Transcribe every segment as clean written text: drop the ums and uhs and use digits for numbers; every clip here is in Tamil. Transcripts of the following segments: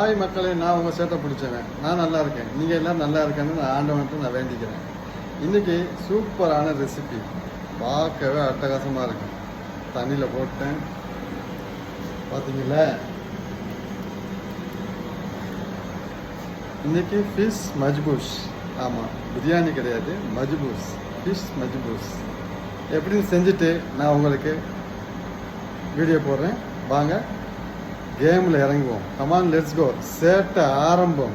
ஹாய் மக்களே, நான் உங்கள் சேட்டை பிடிச்சவன். நான் நல்லா இருக்கேன், நீங்கள் எல்லாம் நல்லா இருக்கேன்னு நான் ஆண்டவன்ட்டு நான் வேண்டிக்கிறேன். இன்றைக்கி சூப்பரான ரெசிபி, பார்க்கவே அட்டகாசமாக இருக்கும். தண்ணியில் போட்டேன் பார்த்தீங்களா. இன்றைக்கி ஃபிஷ் மஜ்பூஸ். ஆமாம், பிரியாணி கிடையாது, மஜ்பூஸ், ஃபிஷ் மஜ்பூஸ். எப்படின்னு செஞ்சுட்டு நான் உங்களுக்கு வீடியோ போடுறேன். வாங்க கேமில் இறங்குவோம். Come on, let's go. சேட்டை ஆரம்பம்.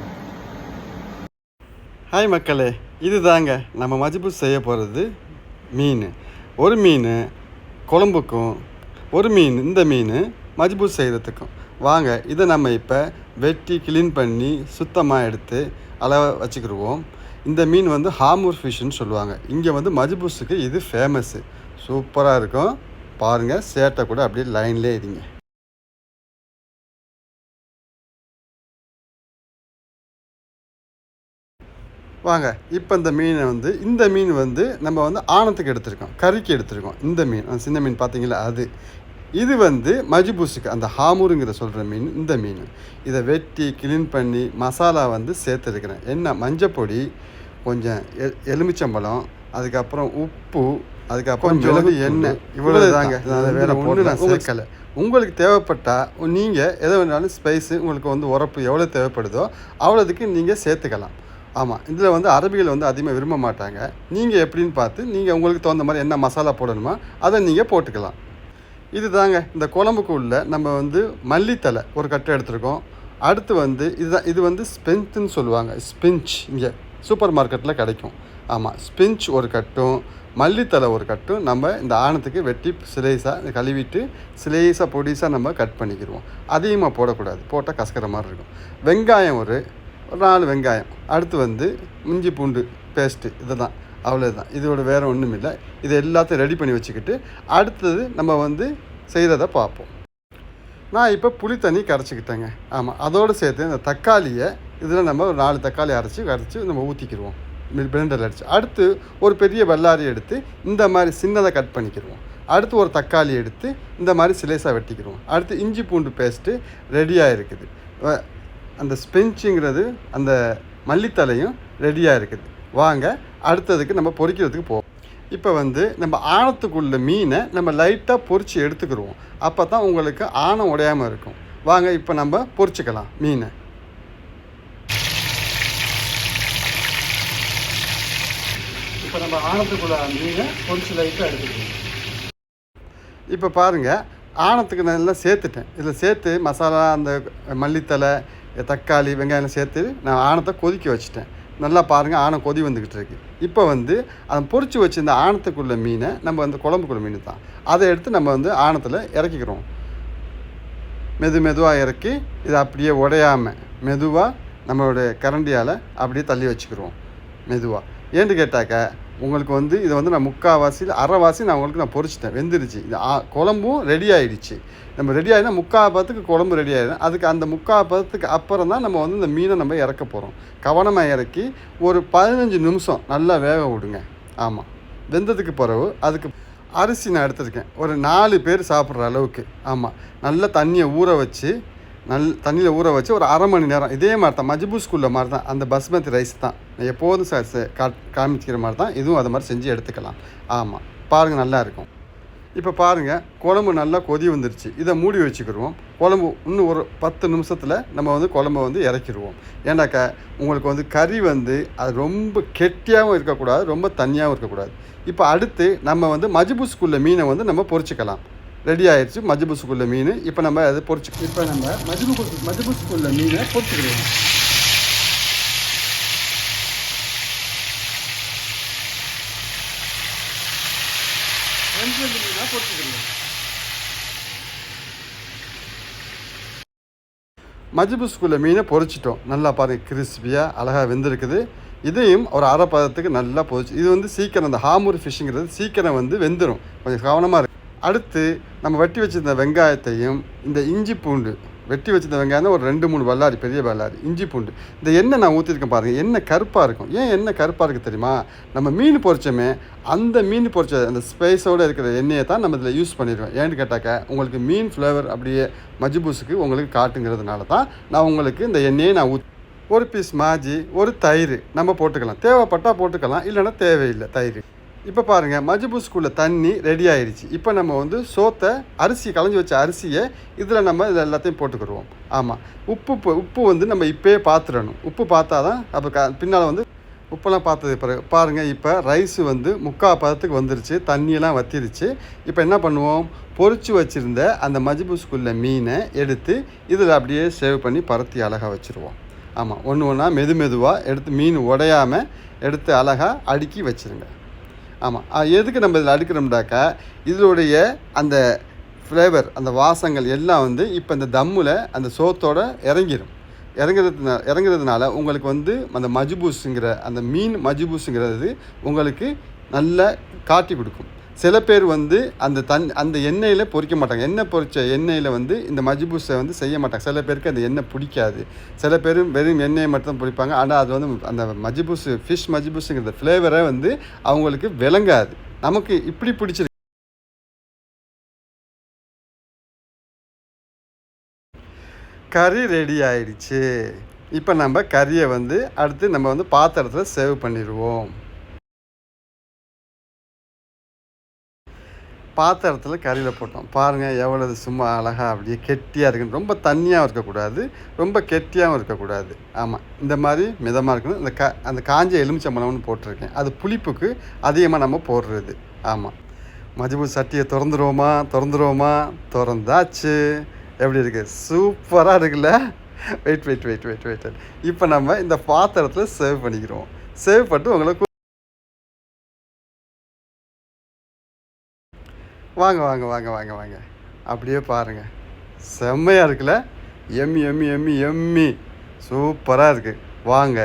ஹாய் மக்களே, இது தாங்க நம்ம மஜ்பூஸ் செய்ய போகிறது. மீன், ஒரு மீன் குழம்புக்கும், ஒரு மீன் இந்த மீன் மஜ்பூஸ் செய்கிறதுக்கும். வாங்க இதை நம்ம இப்போ வெட்டி க்ளீன் பண்ணி சுத்தமாக எடுத்து அளவு வச்சுக்கிடுவோம். இந்த மீன் வந்து ஹாமூர் ஃபிஷ்ஷுன்னு சொல்லுவாங்க. இங்கே வந்து மஜ்பூஸுக்கு இது ஃபேமஸ்ஸு. சூப்பராக இருக்கும். பாருங்கள், சேட்டை கூட அப்படியே லைன்லேயே இருங்க. வாங்க இப்போ இந்த மீன் வந்து நம்ம வந்து ஆணத்துக்கு எடுத்திருக்கோம், கறிக்கு எடுத்திருக்கோம். இந்த மீன், அந்த சின்ன மீன் பார்த்தீங்களா, இது வந்து மஜ்பூஸுக்கு, அந்த ஹாமூருங்கிற சொல்கிற மீன். இந்த மீன் இதை வெட்டி க்ளீன் பண்ணி மசாலா வந்து சேர்த்துருக்கிறேன். என்ன, மஞ்சப்பொடி, கொஞ்சம் எலுமிச்சம்பழம், அதுக்கப்புறம் உப்பு, அதுக்கப்புறம் மிளகு, எண்ணெய், இவ்வளோ தாங்க. வேறு ஒன்று நான் சேர்க்கலை. உங்களுக்கு தேவைப்பட்டால் நீங்கள் எதை வேணாலும் ஸ்பைஸு, உங்களுக்கு வந்து உரப்பு எவ்வளோ தேவைப்படுதோ அவ்வளோதுக்கு நீங்கள் சேர்த்துக்கலாம். ஆமாம், இதில் வந்து அரபிகள் வந்து அதிகமாக விரும்ப மாட்டாங்க. நீங்கள் எப்படின்னு பார்த்து நீங்கள் உங்களுக்கு தகுந்த மாதிரி என்ன மசாலா போடணுமோ அதை நீங்கள் போட்டுக்கலாம். இது தாங்க இந்த குழம்புக்கு உள்ள நம்ம வந்து மல்லித்தலை ஒரு கட்டு எடுத்துருக்கோம். அடுத்து வந்து இது வந்து ஸ்பென்த்துன்னு சொல்லுவாங்க. ஸ்பிஞ்ச் இங்கே சூப்பர் மார்க்கெட்டில் கிடைக்கும். ஆமாம், ஸ்பிஞ்ச் ஒரு கட்டும், மல்லித்தலை ஒரு கட்டும் நம்ம இந்த ஆணத்துக்கு வெட்டி சிலைஸாக கழுவிட்டு சிலைஸாக பொடிசாக நம்ம கட் பண்ணிக்கிடுவோம். அதிகமாக போடக்கூடாது, போட்டால் கசக்கிற மாதிரி இருக்கும். வெங்காயம் ஒரு 4 வெங்காயம். அடுத்து வந்து இஞ்சி பூண்டு பேஸ்ட்டு, இது தான், அவ்வளோதான். இதோட வேறு ஒன்றும் இல்லை. இது எல்லாத்தையும் ரெடி பண்ணி வச்சுக்கிட்டு அடுத்தது நம்ம வந்து செய்கிறத பார்ப்போம். நான் இப்போ புளி தண்ணி கரைச்சிக்கிட்டேங்க. ஆமாம், அதோடு சேர்த்து இந்த தக்காளியை இதில் நம்ம ஒரு 4 தக்காளி கரைச்சி நம்ம ஊற்றிக்கிடுவோம், பிளெண்டரில் அடித்து. அடுத்து ஒரு பெரிய வெள்ளாரி எடுத்து இந்த மாதிரி சின்னதாக கட் பண்ணிக்கிடுவோம். அடுத்து ஒரு தக்காளி எடுத்து இந்த மாதிரி சிலேஸாக வெட்டிக்கிடுவோம். அடுத்து இஞ்சி பூண்டு பேஸ்ட்டு ரெடியாக இருக்குது. அந்த ஸ்பெஞ்சுங்கிறது, அந்த மல்லித்தலையும் ரெடியாக இருக்குது. வாங்க அடுத்ததுக்கு நம்ம பொரிக்கிறதுக்கு போவோம். இப்போ வந்து நம்ம ஆணத்துக்குள்ள மீனை நம்ம லைட்டாக பொரித்து எடுத்துக்கிடுவோம். அப்போ தான் உங்களுக்கு ஆணம் உடையாமல் இருக்கும். வாங்க இப்போ நம்ம பொரிச்சிக்கலாம் மீனை. இப்போ நம்ம ஆணத்துக்குள்ள மீனை பொரிச்சு லைட்டாக எடுத்துக்கிடுவோம். இப்போ பாருங்கள், ஆணத்துக்கு நான் எல்லாம் சேர்த்துட்டேன். இதில் சேர்த்து மசாலா, அந்த மல்லித்தலை, தக்காளி, வெங்காயம் சேர்த்து நான் ஆணத்தை கொதிக்க வச்சுட்டேன். நல்லா பாருங்கள், ஆணம் கொதி வந்துக்கிட்டு இருக்கு. இப்போ வந்து அதை பொரிச்சு வச்சு இந்த ஆணத்துக்குள்ள மீனை நம்ம அந்த குழம்புக்குள்ள மீன் தான், அதை எடுத்து நம்ம வந்து ஆணத்தில் இறக்கிக்கிறோம். மெதுவாக இறக்கி இதை அப்படியே உடையாமல் மெதுவாக நம்மளுடைய கரண்டியால் அப்படியே தள்ளி வச்சுக்கிறோம் மெதுவாக. ஏன்னு கேட்டாக்க உங்களுக்கு வந்து இதை வந்து நான் முக்கால்வாசியில் அரைவாசி நான் பொரிச்சிட்டேன், வெந்துருச்சு. இந்த குழம்பும் ரெடி ஆகிடுச்சு. நம்ம ரெடி ஆகினா 3/4 பதத்துக்கு குழம்பு ரெடி ஆகிடும். அதுக்கு அந்த 3/4 பதத்துக்கு அப்புறம் தான் நம்ம வந்து இந்த மீனை நம்ம இறக்க போகிறோம். கவனமாக இறக்கி ஒரு 15 நிமிஷம் நல்லா வேக விடுங்க. ஆமாம், வெந்ததுக்கு பிறகு அதுக்கு அரிசி நான் எடுத்துருக்கேன், ஒரு 4 பேர் சாப்பிட்ற அளவுக்கு. ஆமாம், நல்லா தண்ணியை ஊற வச்சு, தண்ணியில் ஊற வச்சு ஒரு அரை மணி நேரம். இதே மாதிரி தான் மஜ்பூஸ்குள்ள மாதிரி தான், அந்த பஸ்மதி ரைஸ் தான் எப்போதும் காமிச்சிக்கிற மாதிரி தான் இதுவும் அதை மாதிரி செஞ்சு எடுத்துக்கலாம். ஆமாம், பாருங்கள், நல்லா இருக்கும். இப்போ பாருங்கள், குழம்பு நல்லா கொதி வந்துருச்சு. இதை மூடி வச்சுக்கிடுவோம். குழம்பு இன்னும் ஒரு 10 நிமிஷத்தில் நம்ம வந்து குழம்பை வந்து இறக்கிடுவோம். ஏன்னாக்கா உங்களுக்கு வந்து கறி வந்து அது ரொம்ப கெட்டியாகவும் இருக்கக்கூடாது, ரொம்ப தண்ணியாகவும் இருக்கக்கூடாது. இப்போ அடுத்து நம்ம வந்து மஜ்பூஸ்குள்ள மீனை வந்து நம்ம பொரிச்சிக்கலாம். ரெடி ஆகிடுச்சு மஜ்பூஸுக்குள்ள மீன். இப்போ நம்ம அதை இப்போ நம்ம மஜ்பூஸுக்குள்ள மீனை பொரிச்சுக்கிடுவோம். மீனாக பொரிச்சுக்கிடுவோம். மஜ்பூஸுக்குள்ள மீனை பொரிச்சிட்டோம். நல்லா பாருங்கள், கிறிஸ்பியாக அழகாக வெந்திருக்குது. இதையும் ஒரு அரை பதத்துக்கு நல்லா பொரிச்சு. இது வந்து சீக்கிரம், அந்த ஹாமூர் ஃபிஷ்ஷுங்கிறது சீக்கிரம் வந்து வெந்துடும். கொஞ்சம் கவனமாக இருக்கும். அடுத்து நம்ம வெட்டி வச்சுருந்த வெங்காயத்தையும் இந்த இஞ்சி பூண்டு வெட்டி வச்சிருந்த வெங்காயம் ஒரு 2-3 பல்லாரி, பெரிய பல்லாரி, இஞ்சி பூண்டு. இந்த எண்ணெய் நான் ஊற்றிருக்கேன் பாருங்கள், எண்ணெய் கருப்பாக இருக்கும். ஏன் எண்ணெய் கருப்பாக இருக்குது தெரியுமா? நம்ம மீன் பொரிச்சோமே, அந்த மீன் பொரிச்ச அந்த ஸ்பைஸோடு இருக்கிற எண்ணெயை தான் நம்ம இதில் யூஸ் பண்ணிடுவேன். ஏன்னு கேட்டாக்க உங்களுக்கு மீன் ஃப்ளேவர் அப்படியே மஜ்பூஸுக்கு உங்களுக்கு காட்டுங்கிறதுனால தான் நான் உங்களுக்கு இந்த எண்ணெயை நான் ஒரு பீஸ் மாஜி, ஒரு தயிர் நம்ம போட்டுக்கலாம். தேவைப்பட்டால் போட்டுக்கலாம், இல்லைன்னா தேவையில்லை தயிர். இப்போ பாருங்கள், மஜ்பூஸுக்குள்ளே தண்ணி ரெடி ஆயிடுச்சு. இப்போ நம்ம வந்து சோத்தை அரிசி களைஞ்சி வச்ச அரிசியை இதில் நம்ம இதில் எல்லாத்தையும் போட்டுக்கிடுவோம். ஆமாம், உப்பு வந்து நம்ம இப்போயே பார்த்துடணும். உப்பு பார்த்தா தான் அப்போ பின்னால் வந்து உப்பெல்லாம் பார்த்தது பிறகு பாருங்கள். இப்போ ரைஸு வந்து 3/4 பதத்துக்கு வந்துருச்சு, தண்ணியெல்லாம் வற்றிருச்சு. இப்போ என்ன பண்ணுவோம், பொரிச்சு வச்சுருந்த அந்த மஜ்பூஸுக்குள்ளே மீனை எடுத்து இதில் அப்படியே சேவ் பண்ணி பரத்தி அழகாக வச்சுருவோம். ஆமாம், ஒன்று ஒன்றா மெதுவாக எடுத்து மீன் உடையாமல் எடுத்து அழகாக அடுக்கி வச்சுருங்க. ஆமாம், எதுக்கு நம்ம இதில் அடுக்கிறோம்னாக்கா இதனுடைய அந்த ஃப்ளேவர், அந்த வாசங்கள் எல்லாம் வந்து இப்போ இந்த தம்மில் அந்த சோத்தோடு இறங்குறதுனால உங்களுக்கு வந்து அந்த மஜ்பூஸுங்கிற அந்த மீன் மஜ்பூஸுங்கிறது உங்களுக்கு நல்லா காட்டி கொடுக்கும். சில பேர் வந்து அந்த எண்ணெயில் பொரிக்க மாட்டாங்க. எண்ணெய் பொரித்த எண்ணெயில் வந்து இந்த மஜ்பூஸை வந்து செய்ய மாட்டாங்க. சில பேருக்கு அந்த எண்ணெய் பிடிக்காது. சில பேர் வெறும் எண்ணெயை மட்டும் பொரிப்பாங்க. ஆனால் அது வந்து அந்த மஜ்பூஸு, ஃபிஷ் மஜ்பூஸுங்கிற ஃப்ளேவரை வந்து அவங்களுக்கு விளங்காது. நமக்கு இப்படி பிடிச்சிருக்கு. கறி ரெடி ஆயிடுச்சு. இப்போ நம்ம கறியை வந்து அடுத்து நம்ம வந்து பாத்திரத்தில் சேவ் பண்ணிடுவோம். பாத்திரத்தில் கறியில் போட்டோம் பாருங்கள், எவ்வளவு சும்மா அழகாக அப்படியே கெட்டியாக இருக்குன்னு. ரொம்ப தண்ணியாகவும் இருக்கக்கூடாது, ரொம்ப கெட்டியாகவும் இருக்கக்கூடாது. ஆமாம், இந்த மாதிரி மிதமாக இருக்கணும். அந்த காஞ்ச எலுமிச்சம்பழம்னு போட்டிருக்கேன், அது புளிப்புக்கு அதிகமாக நம்ம போடுறது. ஆமாம், மஜ்பூஸ் சட்டியை திறந்துருவோமா? திறந்தாச்சு. எப்படி இருக்குது? சூப்பராக இருக்குல்ல? வெயிட். இப்போ நம்ம இந்த பாத்திரத்தில் சேவ் பண்ணிக்கிறோம். சேவ் பண்ணிட்டு உங்களுக்கு வாங்க அப்படியே பாருங்கள். செம்மையாக இருக்குல்ல? எம்மி சூப்பராக இருக்குது. வாங்க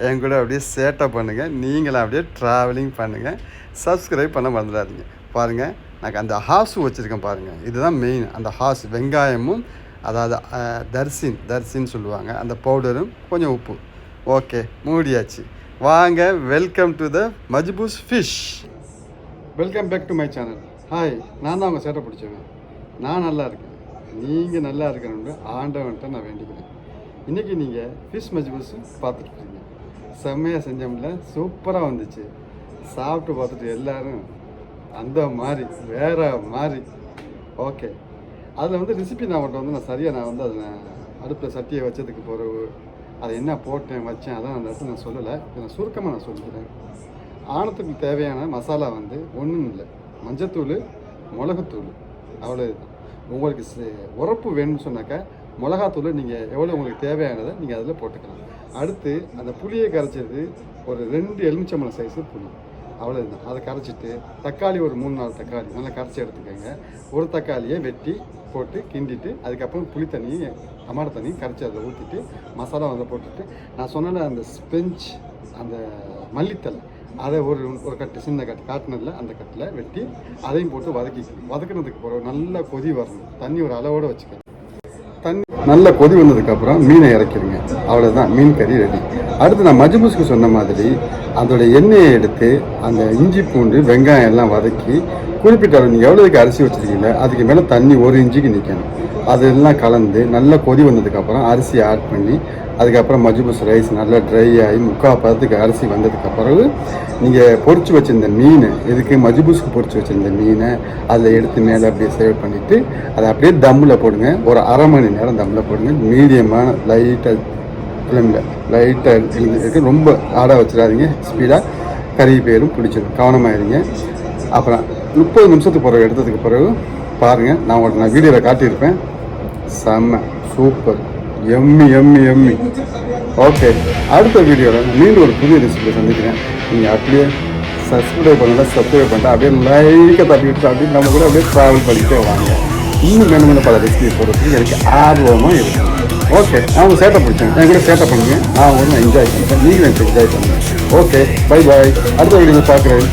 என் கூட அப்படியே சேட்டை பண்ணுங்கள். நீங்களும் அப்படியே ட்ராவலிங் பண்ணுங்கள். சப்ஸ்கிரைப் பண்ண மறந்துடாதீங்க. பாருங்கள், நான் அந்த ஹாஸு வச்சுருக்கேன் பாருங்கள். இதுதான் மெயின். அந்த ஹாஸ் வெங்காயமும், அதாவது தர்சின்னு சொல்லுவாங்க, அந்த பவுடரும் கொஞ்சம் உப்பு. ஓகே, மூடியாச்சு. வாங்க, welcome to the majboos fish. Welcome back to my channel. Hi, நான் தான் உங்கள் சேட்டை பிடிச்சவன். நான் நல்லா இருக்கேன், நீங்கள் நல்லா இருக்கணும்னு ஆண்டவன்ட்ட நான் வேண்டிக்கிறேன். இன்றைக்கி நீங்கள் ஃபிஷ் மஜ்பூஸ் பார்த்துட்ருக்கீங்க. செம்மையாக செஞ்சோம்ல, சூப்பராக வந்துச்சு. சாப்பிட்டு பார்த்துட்டு எல்லோரும் அந்த மாதிரி வேறு மாதிரி. ஓகே, அதில் வந்து ரெசிபி நான் வந்து நான் வந்து அதை அடுப்பில் சட்டியை வச்சதுக்கு பிறகு அதை என்ன போட்டேன் வச்சேன் அதெல்லாம் அந்த இடத்துல நான் சொல்லலை. நான் சுருக்கமாக நான் சொல்லிக்கிறேன். ஆணத்துக்கு தேவையான மசாலா வந்து ஒன்றும் இல்லை, மஞ்சத்தூள், மிளகுத்தூள், அவ்வளோதான். உங்களுக்கு உரப்பு வேணும்னு சொன்னாக்கா மிளகாத்தூள் நீங்கள் எவ்வளோ உங்களுக்கு தேவையானதை நீங்கள் அதில் போட்டுக்கலாம். அடுத்து அந்த புளியை கரைச்சது ஒரு 2 எலுமிச்சம்பழம் சைஸு புளி, அவ்வளோதான். அதை கரைச்சிட்டு தக்காளி ஒரு 3-4 தக்காளி நல்லா கரைச்சி எடுத்துக்கோங்க. ஒரு தக்காளியை வெட்டி போட்டு கிண்டிட்டு அதுக்கப்புறம் புளி தண்ணி, டமாட்டோ தண்ணி கரைச்சி அதில் ஊற்றிட்டு மசாலா வந்து போட்டுட்டு நான் சொன்ன அந்த ஸ்பெஞ்ச், அந்த மல்லித்தலை அதை ஒரு கட்டு, சின்ன கட்டு காட்டினதில் அந்த கட்டில் வெட்டி அதையும் போட்டு வதக்கினதுக்கு பிறகு நல்லா கொதி வரணும். தண்ணி ஒரு அளவோடு வச்சுக்கணும். தண்ணி நல்லா கொதி வந்ததுக்கப்புறம் மீனை இறக்கிடுங்க. அவ்வளோதான், மீன் கறி ரெடி. அடுத்து நான் மஜ்பூஸுக்கு சொன்ன மாதிரி அதோட எண்ணெயை எடுத்து அந்த இஞ்சி பூண்டு வெங்காயம் எல்லாம் வதக்கி குறிப்பிட்ட நீங்கள் எவ்வளோதுக்கு அரிசி வச்சுருக்கீங்களோ அதுக்கு மேலே தண்ணி 1 இன்ச்சுக்கு நிற்கணும். அதெல்லாம் கலந்து நல்லா கொதி வந்ததுக்கப்புறம் அரிசியை ஆட் பண்ணி அதுக்கப்புறம் மஜ்பூஸ் ரைஸ் நல்லா ட்ரை ஆகி 3/4 பதத்துக்கு அரிசி வந்ததுக்கப்புறம் நீங்கள் பொரிச்சு வச்சுருந்த மீன், இதுக்கு மஜ்பூஸுக்கு பொரிச்சு வச்சுருந்த மீனை அதில் எடுத்து மேலே அப்படியே சேவ் பண்ணிவிட்டு அதை அப்படியே தம்மில் போடுங்க. ஒரு அரை மணி நேரம் தம்மில் போடுங்க. மீடியமாக லைட்டாக எழுந்திருக்கு, ரொம்ப ஆடாக வச்சிடாதீங்க. ஸ்பீடாக கறி பேரும் பிடிச்சிடும், கவனமாயிருங்க. அப்புறம் 30 நிமிஷத்துக்கு பிறகு எடுத்ததுக்கு பிறகு பாருங்கள், நான் உங்களுக்கு வீடியோவில் காட்டியிருப்பேன். செம்ம சூப்பர், எம்மி. ஓகே, அடுத்த வீடியோவில் மீண்டும் ஒரு புதிய ரெசிபியை சந்திக்கிறேன். நீங்கள் அப்படியே சப்ஸ்கிரைப் பண்ணிட்டு அப்படியே லைக்கை தட்டிவிட்டு அப்படியே நம்ம கூட அப்படியே ட்ராவல் பண்ணிகிட்டே வாங்க. இன்னும் வேணும்னு பல ரெசிபி போடுறதுக்கு எனக்கு ஆர்வமாக இருக்கும். ஓகே, நான் உங்கள் சேட்டை பிடிச்சேன், என் கூட சேட்டை பண்ணுங்க. நான் என்ஜாய் பண்ணுறேன், நீங்களும் எனக்கு என்ஜாய் பண்ணுங்கள். Okay, bye. அடுத்த வீடியோவில் பார்க்குறேன்.